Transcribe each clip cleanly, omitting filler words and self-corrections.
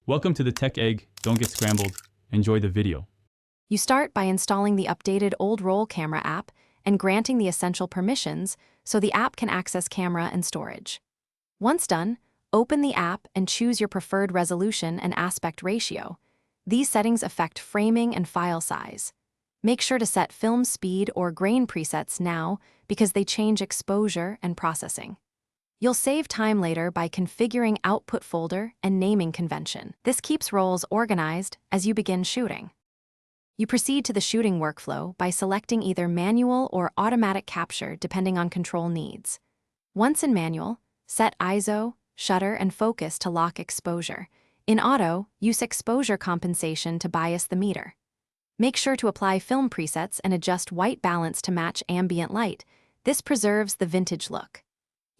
Welcome to the Tech Egg. Don't get scrambled. Enjoy the video. You start by installing the updated old roll camera app and granting the essential permissions so the app can access camera and storage. Once done, open the app and choose your preferred resolution and aspect ratio. These settings affect framing and file size. Make sure to set film speed or grain presets now because they change exposure and processing. You'll save time later by configuring output folder and naming convention. This keeps rolls organized as you begin shooting. You proceed to the shooting workflow by selecting either manual or automatic capture depending on control needs. Once in manual, set ISO, shutter, and focus to lock exposure. In auto, use exposure compensation to bias the meter. Make sure to apply film presets and adjust white balance to match ambient light. This preserves the vintage look.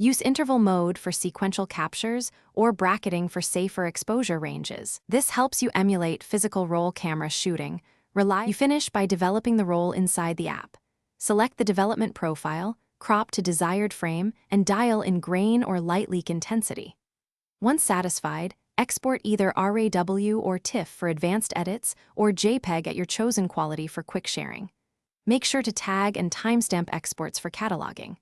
Use interval mode for sequential captures or bracketing for safer exposure ranges. This helps you emulate physical roll camera shooting. You finish by developing the roll inside the app. Select the development profile, crop to desired frame, and dial in grain or light leak intensity. Once satisfied, export either RAW or TIFF for advanced edits or JPEG at your chosen quality for quick sharing. Make sure to tag and timestamp exports for cataloging.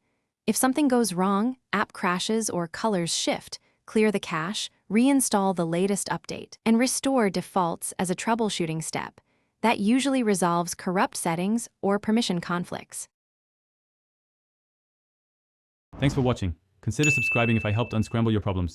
If something goes wrong, app crashes or colors shift, clear the cache, reinstall the latest update, and restore defaults as a troubleshooting step. That usually resolves corrupt settings or permission conflicts. Thanks for watching. Consider subscribing if I helped unscramble your problems.